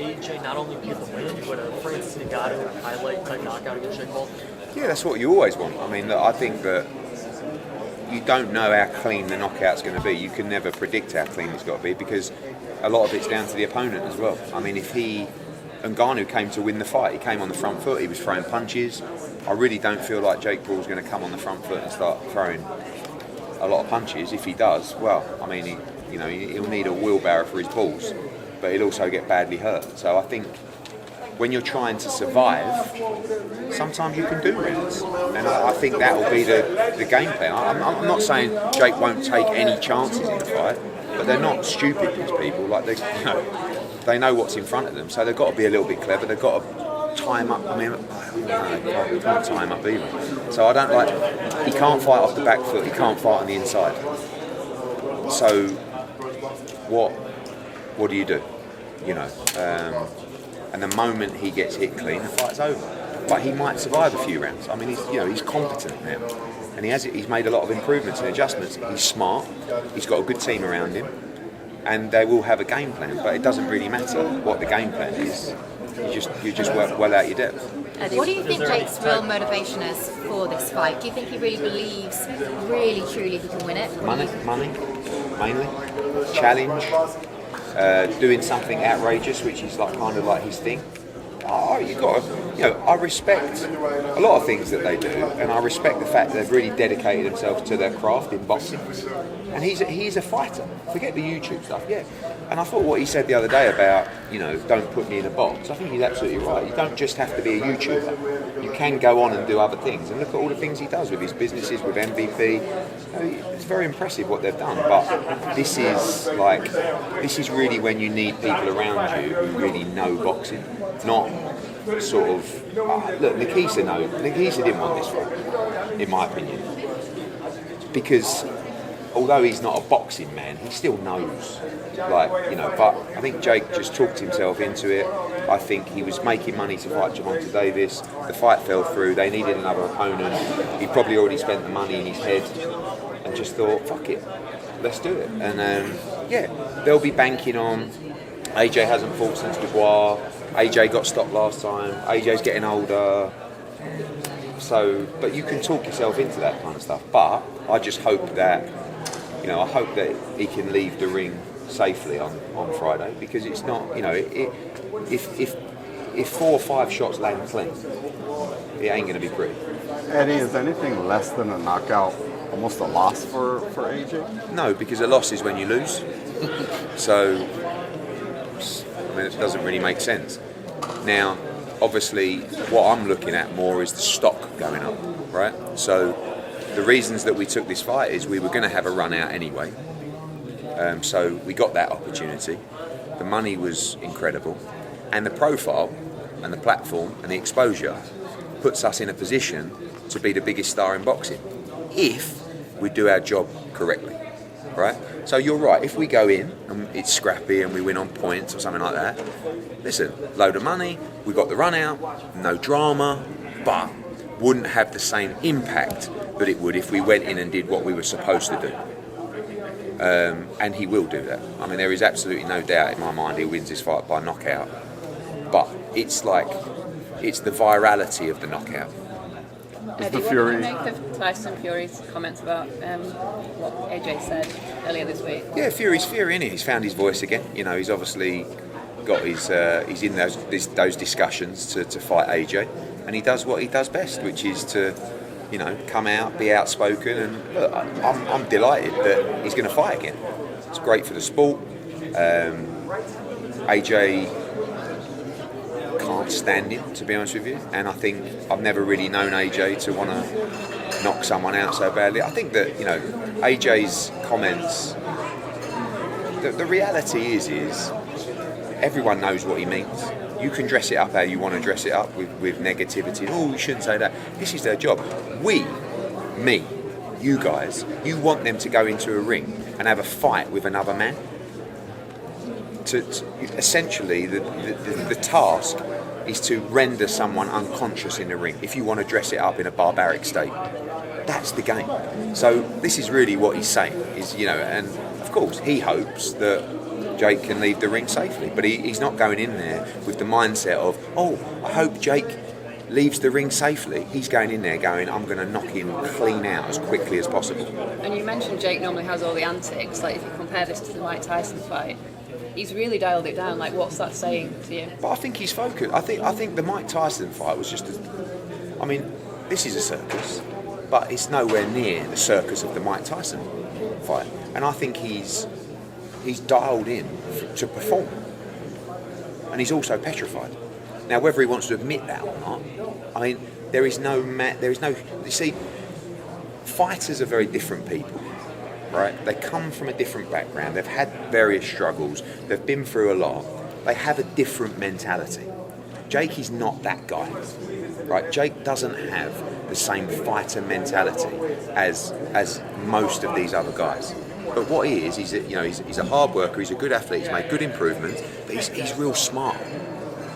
AJ not only get the win, but a Francis Ngannou highlight type knockout against Jake Paul? Yeah, that's what you always want. I mean, look, I think that you don't know how clean the knockout's going to be. You can never predict how clean it's got to be because a lot of it's down to the opponent as well. I mean, if Ngannou came to win the fight, he came on the front foot, he was throwing punches. I really don't feel like Jake Paul's going to come on the front foot and start throwing a lot of punches. If he does, well, I mean, he'll need a wheelbarrow for his balls, but he'll also get badly hurt. So I think when you're trying to survive, sometimes you can do rounds, and I think that will be the game plan. I'm not saying Jake won't take any chances in the fight, but they're not stupid, these people. Like they know what's in front of them, so they've got to be a little bit clever. They've got to time up. I mean, you can't time up either. So I don't like. He can't fight off the back foot. He can't fight on the inside. So what do you do? And the moment he gets hit clean, the fight's over. But he might survive a few rounds. I mean, he's competent now, and he's made a lot of improvements and adjustments. He's smart. He's got a good team around him, and they will have a game plan. But it doesn't really matter what the game plan is. You just work well out your depth. What do you think Jake's real motivation is for this fight? Do you think he really believes, really truly, he can win it? Money, mainly. Challenge. Doing something outrageous, which is kind of like his thing. I respect a lot of things that they do, and I respect the fact that they've really dedicated themselves to their craft in boxing. And he's a fighter. Forget the YouTube stuff, yeah. And I thought what he said the other day about, don't put me in a box. I think he's absolutely right. You don't just have to be a YouTuber. You can go on and do other things. And look at all the things he does with his businesses, with MVP. It's very impressive what they've done. But this is really when you need people around you who really know boxing, not sort of look. Nikisa didn't want this fight, in my opinion, because although he's not a boxing man, he still knows, but I think Jake just talked himself into it. I think he was making money to fight Gervonta Davis. The fight fell through. They needed another opponent. He probably already spent the money in his head and just thought, fuck it, let's do it. And they'll be banking on. AJ hasn't fought since Dubois. AJ got stopped last time. AJ's getting older. So, but you can talk yourself into that kind of stuff. But I just hope that, I hope that he can leave the ring safely on Friday, because it's not, if 4 or 5 shots land clean, it ain't going to be pretty. Eddie, is anything less than a knockout almost a loss for AJ? No, because a loss is when you lose. So, it doesn't really make sense. Now, obviously, what I'm looking at more is the stock going up, right? So, the reasons that we took this fight is we were going to have a run out anyway. So we got that opportunity. The money was incredible. And the profile and the platform and the exposure puts us in a position to be the biggest star in boxing if we do our job correctly, right? So you're right, if we go in and it's scrappy and we win on points or something like that, listen, load of money, we got the run out, no drama, but wouldn't have the same impact that it would if we went in and did what we were supposed to do. And he will do that. I mean, there is absolutely no doubt in my mind he wins this fight by knockout. But it's the virality of the knockout. Eddie, what do you make of Tyson Fury's comments about what AJ said earlier this week? Yeah, Fury's Fury, innit? He's found his voice again. He's obviously got his. He's in those discussions to fight AJ, and he does what he does best, which is to, come out, be outspoken, and look, I'm delighted that he's going to fight again. It's great for the sport. AJ can't stand him, to be honest with you, and I think I've never really known AJ to want to knock someone out so badly. I think that AJ's comments. The reality is everyone knows what he means. You can dress it up how you want to dress it up with negativity. Oh, you shouldn't say that. This is their job. You guys, you want them to go into a ring and have a fight with another man. Essentially, the task is to render someone unconscious in the ring. If you want to dress it up in a barbaric state, that's the game. So this is really what he's saying. And of course, he hopes that Jake can leave the ring safely. But he's not going in there with the mindset of, oh, I hope Jake leaves the ring safely. He's going in there going, I'm going to knock him clean out as quickly as possible. And you mentioned Jake normally has all the antics. Like if you compare this to the Mike Tyson fight, he's really dialed it down. Like what's that saying to you? But I think he's focused. I think the Mike Tyson fight was just I mean, this is a circus, but it's nowhere near the circus of the Mike Tyson fight. And I think he's dialed in to perform. And he's also petrified. Now, whether he wants to admit that or not, I mean, there is no. You see, fighters are very different people, right? They come from a different background. They've had various struggles. They've been through a lot. They have a different mentality. Jake is not that guy, right? Jake doesn't have the same fighter mentality as most of these other guys. But what he is, he's a hard worker. He's a good athlete. He's made good improvements, but he's real smart.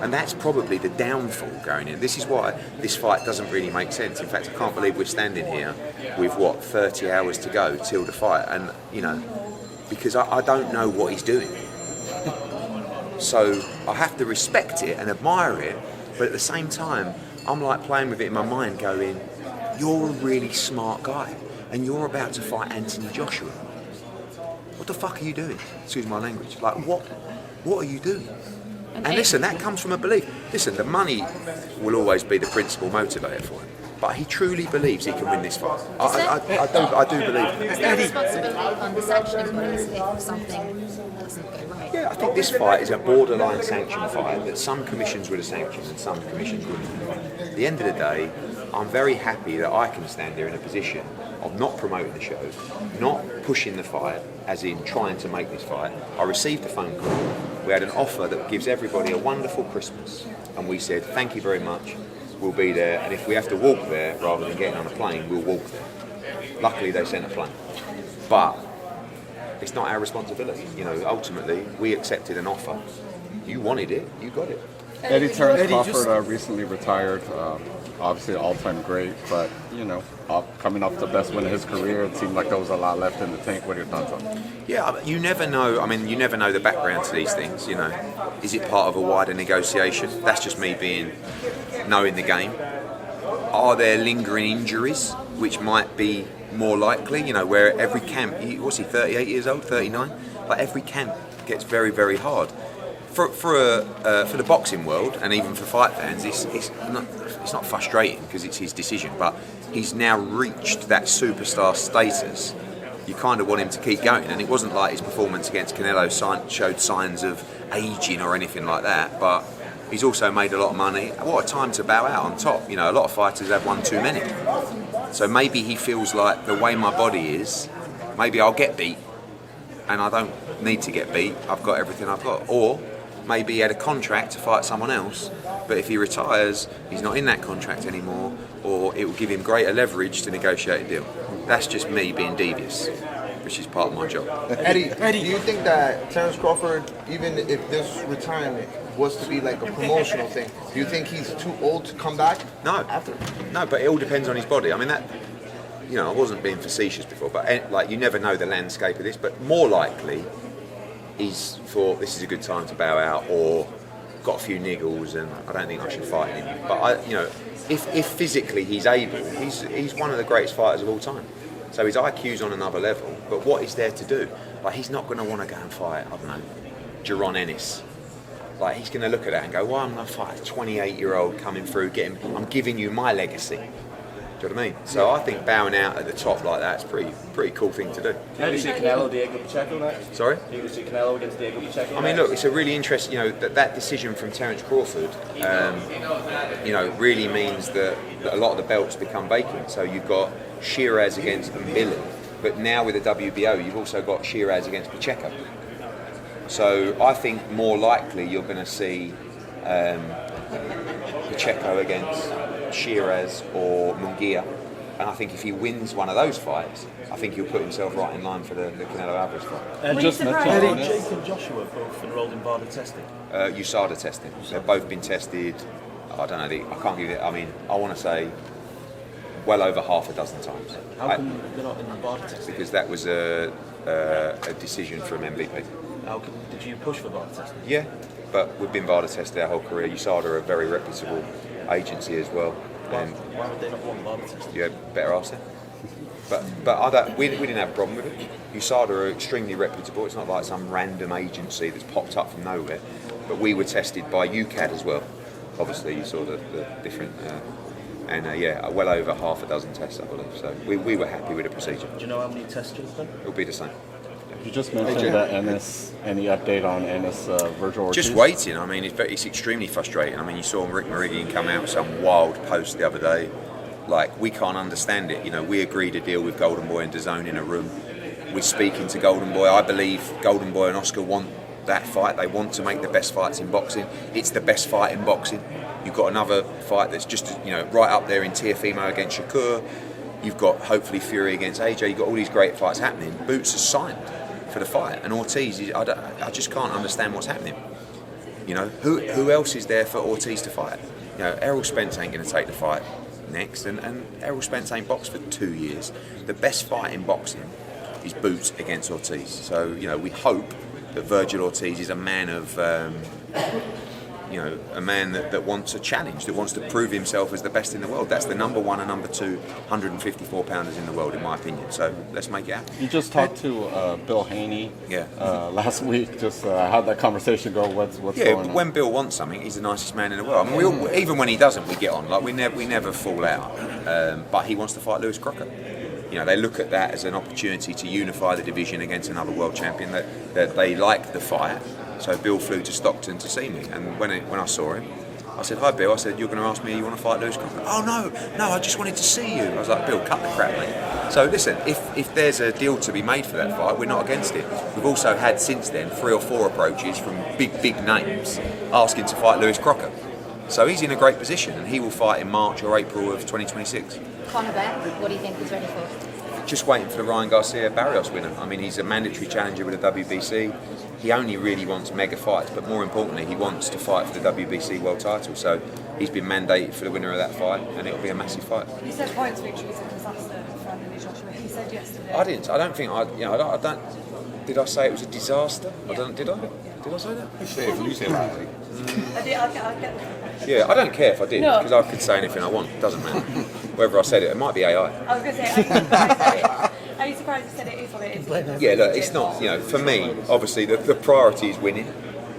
And that's probably the downfall going in. This is why this fight doesn't really make sense. In fact, I can't believe we're standing here with 30 hours to go till the fight, and because I don't know what he's doing. So I have to respect it and admire it, but at the same time, I'm like playing with it in my mind, going, "You're a really smart guy, and you're about to fight Anthony Joshua. What the fuck are you doing?" Excuse my language. Like, what are you doing? And listen, that comes from a belief. Listen, the money will always be the principal motivator for him. But he truly believes he can win this fight. I do believe. Is there a responsibility on the sanctioning bodies if something doesn't go right? Yeah, I think this fight is a borderline sanction fight that some commissions would have sanctioned and some commissions wouldn't. At the end of the day, I'm very happy that I can stand here in a position of not promoting the show, not pushing the fight, as in trying to make this fight. I received a phone call. We had an offer that gives everybody a wonderful Christmas, and we said, thank you very much, we'll be there, and if we have to walk there rather than getting on a plane, we'll walk there. Luckily they sent a plane. But it's not our responsibility. Ultimately, we accepted an offer. You wanted it, you got it. Eddie Terrence Crawford recently retired. Obviously, all-time great, but coming off the best win of his career, it seemed like there was a lot left in the tank. What are your thoughts on that? Yeah, you never know. I mean, you never know the background to these things. Is it part of a wider negotiation? That's just me knowing the game. Are there lingering injuries, which might be more likely? Where every camp, what's he, 38 years old, 39? Like every camp gets very, very hard. For the boxing world and even for fight fans, it's not frustrating because it's his decision. But he's now reached that superstar status. You kind of want him to keep going, and it wasn't like his performance against Canelo showed signs of aging or anything like that. But he's also made a lot of money. What a time to bow out on top. A lot of fighters have one too many. So maybe he feels like the way my body is, maybe I'll get beat, and I don't need to get beat. I've got everything I've got. Or maybe he had a contract to fight someone else, but if he retires, he's not in that contract anymore, or it will give him greater leverage to negotiate a deal. That's just me being devious, which is part of my job. Eddie, do you think that Terrence Crawford, even if this retirement was to be like a promotional thing, do you think he's too old to come back? No, but it all depends on his body. I mean, I wasn't being facetious before, but you never know the landscape of this, but more likely, he's thought this is a good time to bow out, or got a few niggles and I don't think I should fight him. But if physically he's able, he's one of the greatest fighters of all time. So his IQ's on another level. But what is there to do? Like, he's not going to want to go and fight, I don't know, Jaron Ennis. Like, he's going to look at that and go, well, I'm going to fight a 28-year-old coming through, I'm giving you my legacy. Do you know what I mean? So I think bowing out at the top like that's pretty cool thing to do. Can you see Canelo, Diego Pacheco next? Sorry? Can you see Canelo against Diego Pacheco? I mean, look, it's a really interesting, that decision from Terrence Crawford, really means that a lot of the belts become vacant. So you've got Shiraz against Billy, but now with the WBO, you've also got Shiraz against Pacheco. So I think more likely you're going to see Pacheco against Shiraz or Munguia, and I think if he wins one of those fights, I think he'll put himself right in line for the Canelo Alvarez fight. Jake and Joshua both enrolled in BARDA testing. USADA testing. They've both been tested. I don't know. I can't give it. I mean, I want to say well over half a dozen times. How come they're not in the BARDA testing? Because that was a decision from MVP. Did you push for VAR testing? Yeah, but we've been VAR tested our whole career. USADA are a very reputable agency as well. And Why would they not want VAR testing? yeah, better ask them. But I don't, we didn't have a problem with it. USADA are extremely reputable. It's not like some random agency that's popped up from nowhere. But we were tested by UCAD as well. Obviously, you saw the different, yeah, well over half a dozen tests, I believe. So we were happy with the procedure. Do you know how many tests you've done? It'll be the same. You just mentioned that Ennis. Any update on Ennis Virgil Ortiz? Just waiting. I mean, it's extremely frustrating. I mean, you saw Rick Meridian come out with some wild post the other day. Like, we can't understand it. You know, we agreed a deal with Golden Boy and DAZN in a room. We're speaking to Golden Boy. I believe Golden Boy and Oscar want that fight. They want to make the best fights in boxing. It's the best fight in boxing. You've got another fight that's just, you know, right up there in tier female against Shakur. You've got, hopefully, Fury against AJ. You've got all these great fights happening. Boots has signed for the fight, and Ortiz, I just can't understand what's happening. You know, who else is there for Ortiz to fight? You know, Errol Spence ain't going to take the fight next, and Errol Spence ain't boxed for 2 years. The best fight in boxing is Boots against Ortiz. So, you know, we hope that Virgil Ortiz is a man of, you know, a man that wants a challenge, that wants to prove himself as the best in the world. That's the number one and number two 154 pounders in the world, in my opinion. So let's make it happen. You just talked to Bill Haney Yeah. last week. Just how'd that conversation go? What's Yeah, going on? when Bill wants something, he's the nicest man in the world. I mean, even when he doesn't, we get on. Like, we never fall out. But he wants to fight Lewis Crocker. You know, they look at that as an opportunity to unify the division against another world champion. That they like the fight. So Bill flew to Stockton to see me, and when I saw him, I said, "Hi, Bill." I said, "You're going to ask me you want to fight Lewis Crocker?" "Oh no, I just wanted to see you." I was like, "Bill, cut the crap, mate." So listen, if there's a deal to be made for that fight, we're not against it. We've also had since then 3 or 4 approaches from big names asking to fight Lewis Crocker. So he's in a great position, and he will fight in March or April of 2026. Conor Beck, what do you think he's ready for? Just waiting for the Ryan Garcia Barrios winner. I mean, he's a mandatory challenger with the WBC. He only really wants mega fights, but more importantly, he wants to fight for the WBC world title. So he's been mandated for the winner of that fight, and it'll be a massive fight. You said points victory is a disaster for Anthony Joshua. He said yesterday. I didn't. I don't think. I don't. Did I say it was a disaster? I don't. Did I? Did I say that? You say that. I'll get Yeah, I don't care if I did, No. because I could say anything I want. It doesn't matter. Whether I said it, it might be AI. I was going to say, are you surprised you said it is what it is? Yeah, look, it's not, you know, for me, obviously the priority is winning.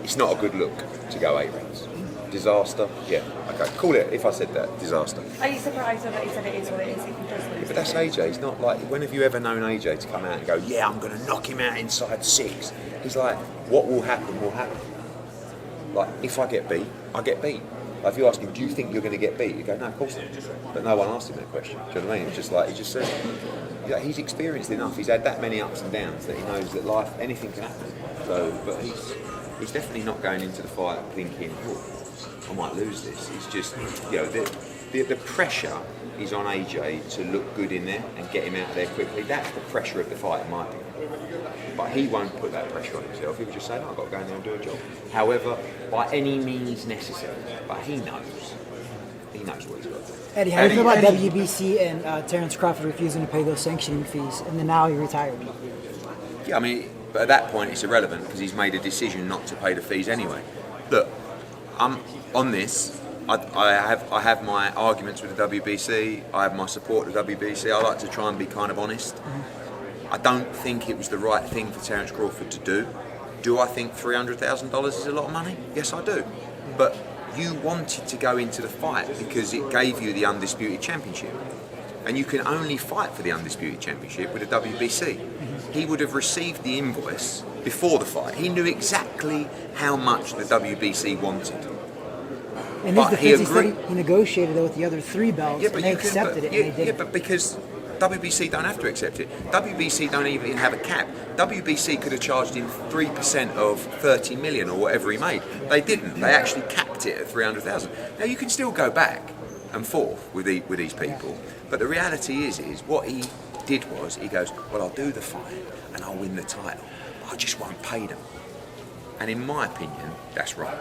It's not a good look to go 8 rounds. Disaster, yeah, okay, call it, if I said that, disaster. Are you surprised that he said it is what it is if he does lose? But that's AJ, he's not like, when have you ever known AJ to come out and go, yeah, I'm going to knock him out inside 6? He's like, what will happen will happen. Like, if I get beat, I get beat. Like, if you ask him, do you think you're going to get beat? You go, no, of course not. But no one asked him that question. Do you know what I mean? It's just like, he just said, he's experienced enough. He's had that many ups and downs that he knows that life, anything can happen. So, but he's definitely not going into the fight thinking, oh, I might lose this. It's just, you know, the pressure is on AJ to look good in there and get him out of there quickly. That's the pressure of the fight, in my opinion. But he won't put that pressure on himself. He will just say, no, I've got to go in there and do a job. However, by any means necessary. But he knows what he's got to do. Eddie, how do you feel about WBC and Terence Crawford refusing to pay those sanctioning fees, and then now he retired? Yeah, I mean, but at that point it's irrelevant because he's made a decision not to pay the fees anyway. Look, I'm on this. I have my arguments with the WBC. I have my support of the WBC. I like to try and be kind of honest. I don't think it was the right thing for Terence Crawford to do. Do I think $300,000 is a lot of money? Yes, I do. But you wanted to go into the fight because it gave you the Undisputed Championship. And you can only fight for the Undisputed Championship with the WBC. He would have received the invoice before the fight. He knew exactly how much the WBC wanted. In his defense, he said he negotiated with the other 3 belts, and they accepted it, and they didn't. Yeah, but because WBC don't have to accept it. WBC don't even have a cap. WBC could have charged him 3% of 30 million or whatever he made. They didn't. They actually capped it at 300,000. Now you can still go back and forth with these people, but the reality is what he did was he goes, well, I'll do the fight and I'll win the title. I just won't pay them. And in my opinion, that's right.